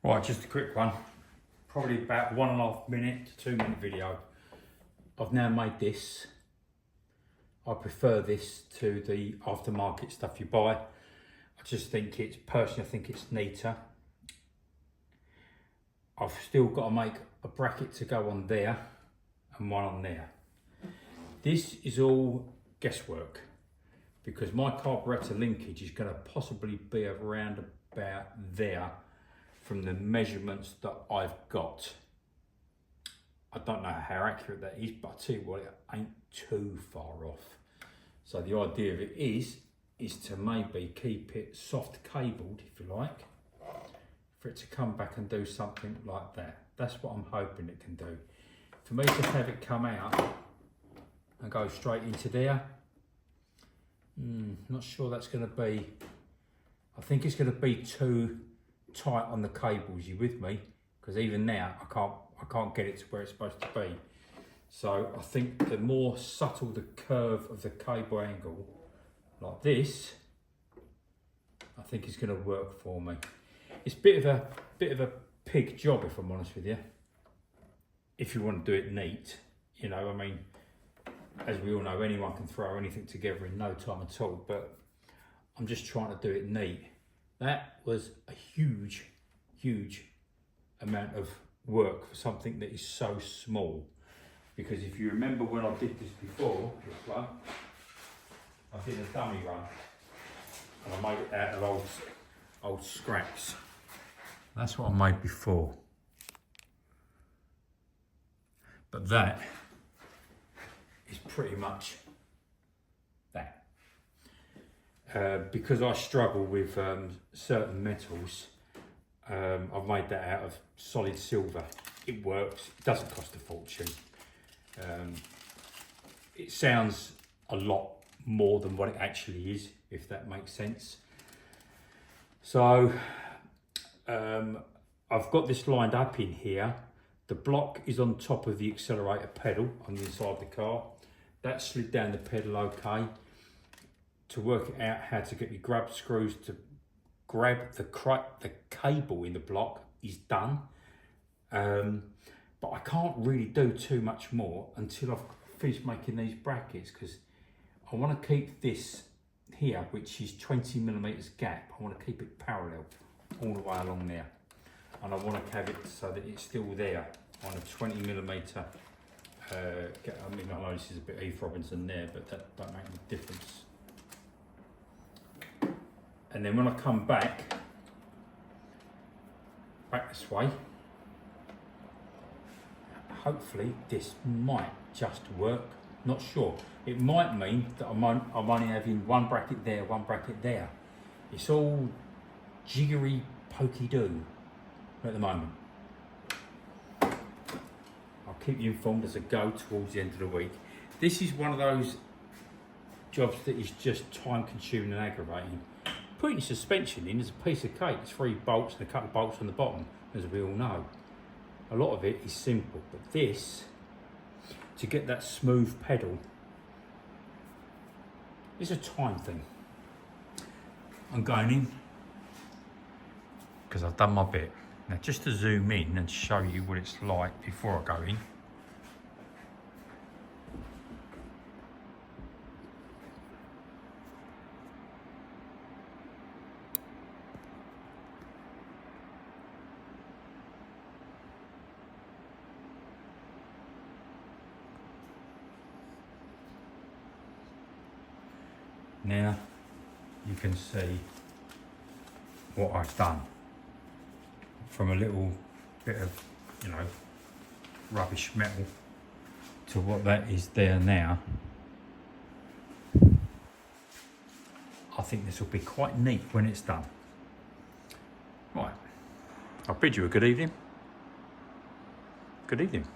Right, just a quick one. Probably about 1.5 minute to 2 minute video. I've now made this. I prefer this to the aftermarket stuff you buy. I just think it's, personally, I think it's neater. I've still got to make a bracket to go on there and one on there. This is all guesswork because my carburetor linkage is going to possibly be around about there from the measurements that I've got. I don't know how accurate that is, but I tell you what, it ain't too far off. So the idea of it is to maybe keep it soft cabled, if you like, for it to come back and do something like that. That's what I'm hoping it can do. For me to have it come out and go straight into there, not sure that's going to be, I think it's going to be too tight on the cables. You with me? Because even now I can't get it to where it's supposed to be. So I think the more subtle the curve of the cable angle, like this, I think is going to work for me. It's a bit of a pig job, if I'm honest with you. If you want to do it neat, you know, I mean, as we all know, anyone can throw anything together in no time at all, but I'm just trying to do it neat. That was a huge amount of work for something that is so small. Because if you remember when I did this before, this one, I did a dummy run and I made it out of old scraps. That's what I made before. But that is pretty much that. Because I struggle with certain metals, I've made that out of solid silver. It works, it doesn't cost a fortune. It sounds a lot more than what it actually is, if that makes sense. So I've got this lined up in here. The block is on top of the accelerator pedal on the inside of the car. That slid down the pedal okay. To work out how to get the grab screws to grab the cable in the block is done. But I can't really do too much more until I've finished making these brackets, because I want to keep this here, which is 20mm gap. I want to keep it parallel all the way along there. And I want to have it so that it's still there on a 20mm. I mean, I know this is a bit Eve Robinson there, but that don't make any difference. And then when I come back this way, hopefully this might just work. Not sure. It might mean that I'm only having one bracket there, one bracket there. It's all jiggery pokey do at the moment. I'll keep you informed as I go towards the end of the week. This is one of those jobs that is just time consuming and aggravating. Putting suspension in is a piece of cake. It's 3 bolts and a couple of bolts on the bottom, as we all know. A lot of it is simple, but this, to get that smooth pedal, is a time thing. I'm going in because I've done my bit. Now, just to zoom in and show you what it's like before I go in. Now you can see what I've done from a little bit of, you know, rubbish metal to what that is there now. I think this will be quite neat when it's done. Right, I'll bid you a good evening. Good evening.